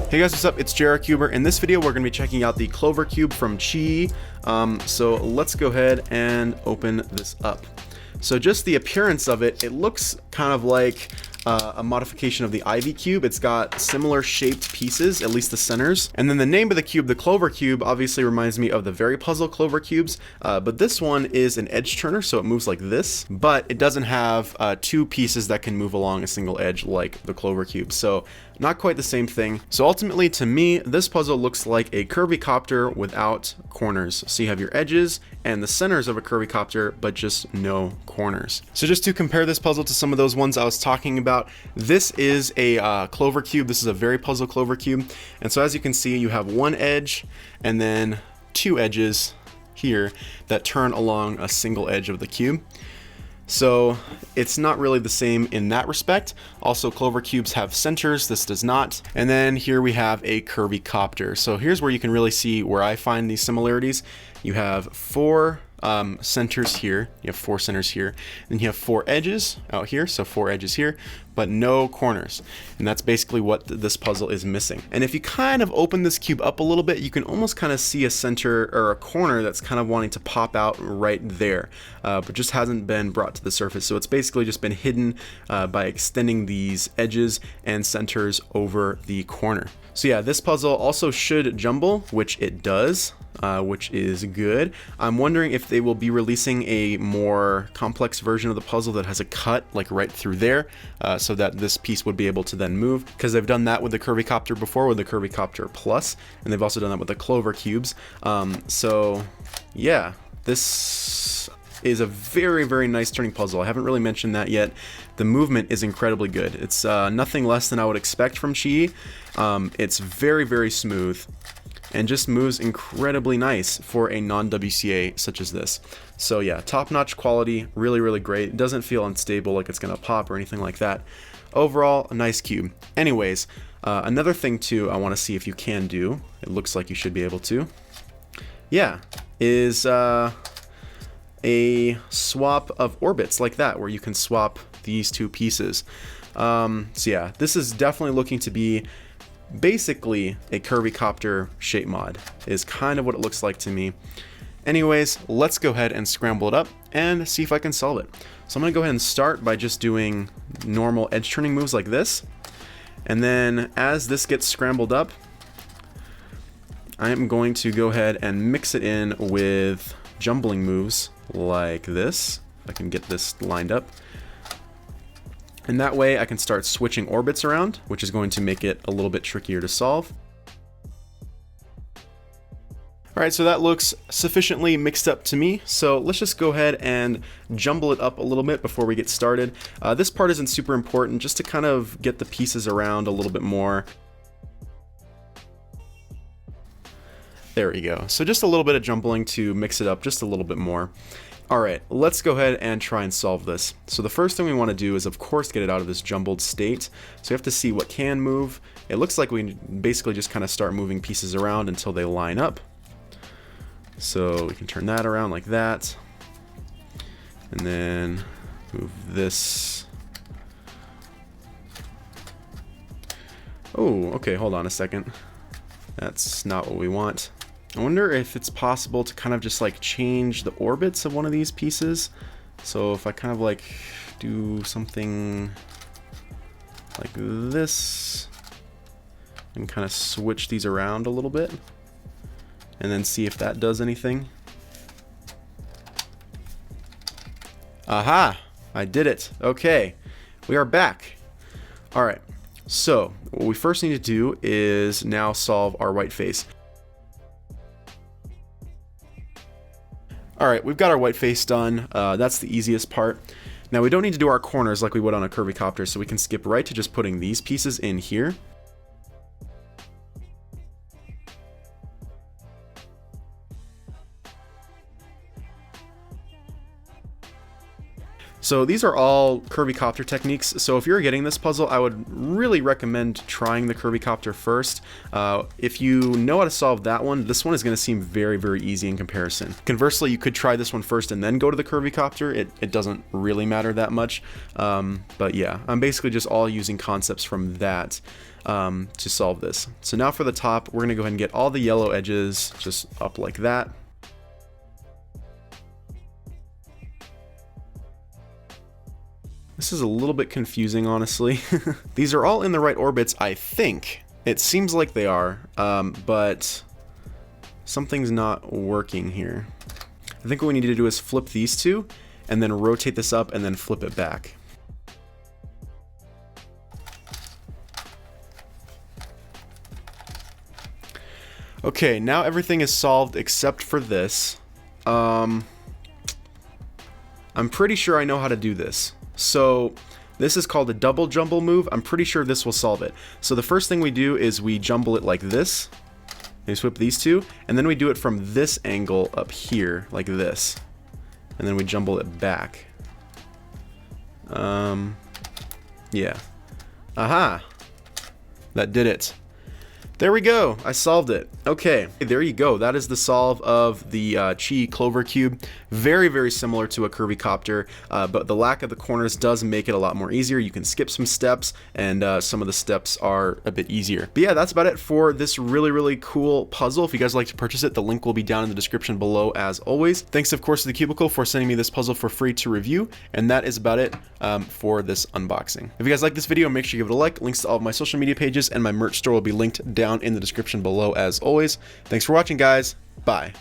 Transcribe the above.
Hey guys, what's up? It's JRCuber. In this video, we're going to be checking out the Clover cube from QiYi. So let's go ahead and open this up. So just the appearance of it, it looks kind of like a modification of the Ivy cube. It's got similar shaped pieces, at least the centers. And then the name of the cube, the Clover cube, obviously reminds me of the Very Puzzle Clover cubes. But this one is an edge turner, so it moves like this. But it doesn't have two pieces that can move along a single edge like the Clover cube. So not quite the same thing. So ultimately, to me, this puzzle looks like a curvy copter without corners. So you have your edges and the centers of a curvy copter, but just no corners. So just to compare this puzzle to some of those ones I was talking about, this is a Clover cube. This is a Very Puzzle Clover cube. And so as you can see, you have one edge and then two edges here that turn along a single edge of the cube. So it's not really the same in that respect. Also, Clover cubes have centers, this does not. And then here we have a curvy copter. So here's where you can really see where I find these similarities. You have four centers here, you have four centers here, and you have four edges out here, so four edges here, but no corners. And that's basically what this puzzle is missing. And if you kind of open this cube up a little bit, you can almost kind of see a center or a corner that's kind of wanting to pop out right there, but just hasn't been brought to the surface. So it's basically just been hidden by extending these edges and centers over the corner. So yeah, this puzzle also should jumble, which it does. Which is good. I'm wondering if they will be releasing a more complex version of the puzzle that has a cut like right through there, so that this piece would be able to then move, because they've done that with the Curvy Copter before with the Curvy Copter Plus, and they've also done that with the Clover cubes. So yeah, this is a very, very nice turning puzzle. I haven't really mentioned that yet. The movement is incredibly good. It's nothing less than I would expect from QiYi. It's very, very smooth and just moves incredibly nice for a non-WCA such as this. So yeah, top-notch quality, really, really great. It doesn't feel unstable like it's gonna pop or anything like that. Overall, a nice cube. Anyways, another thing too I wanna see if you can do, it looks like you should be able to, yeah, is a swap of orbits like that, where you can swap these two pieces. So yeah, this is definitely looking to be basically a curvy copter shape mod, is kind of what it looks like to me. Anyways, let's go ahead and scramble it up and see if I can solve it. So I'm gonna go ahead and start by just doing normal edge turning moves like this, and then as this gets scrambled up, I am going to go ahead and mix it in with jumbling moves like this, if I can get this lined up. And that way I can start switching orbits around, which is going to make it a little bit trickier to solve. All right, so that looks sufficiently mixed up to me. So let's just go ahead and jumble it up a little bit before we get started. This part isn't super important, just to kind of get the pieces around a little bit more. There we go. So just a little bit of jumbling to mix it up just a little bit more. All right, let's go ahead and try and solve this. So the first thing we want to do is, of course, get it out of this jumbled state. So we have to see what can move. It looks like we basically just kind of start moving pieces around until they line up. So we can turn that around like that. And then move this. Oh, okay, hold on a second. That's not what we want. I wonder if it's possible to kind of just like change the orbits of one of these pieces. So if I kind of like do something like this and kind of switch these around a little bit and then see if that does anything. Aha! I did it. Okay, we are back. All right, so what we first need to do is now solve our white face. All right, we've got our white face done. That's the easiest part. Now we don't need to do our corners like we would on a curvy copter, so we can skip right to just putting these pieces in here. So these are all curvy-copter techniques. So if you're getting this puzzle, I would really recommend trying the curvy-copter first. If you know how to solve that one, this one is going to seem very, very easy in comparison. Conversely, you could try this one first and then go to the curvy-copter. It doesn't really matter that much. But yeah, I'm basically just all using concepts from that to solve this. So now for the top, we're going to go ahead and get all the yellow edges just up like that. This is a little bit confusing, honestly. These are all in the right orbits, I think. It seems like they are, but something's not working here. I think what we need to do is flip these two, and then rotate this up, and then flip it back. Okay, now everything is solved except for this. I'm pretty sure I know how to do this. So this is called a double jumble move. I'm pretty sure this will solve it. So the first thing we do is we jumble it like this. And we swip these two, and then we do it from this angle up here, like this. And then we jumble it back. Yeah. Aha! That did it. There we go, I solved it. Okay, there you go. That is the solve of the QiYi Clover cube. Very, very similar to a curvy copter, but the lack of the corners does make it a lot more easier. You can skip some steps, and some of the steps are a bit easier. But yeah, that's about it for this really, really cool puzzle. If you guys would like to purchase it, the link will be down in the description below as always. Thanks, of course, to the Cubicle for sending me this puzzle for free to review, and that is about it for this unboxing. If you guys like this video, make sure you give it a like. Links to all of my social media pages and my merch store will be linked down in the description below as always. Thanks for watching, guys. Bye.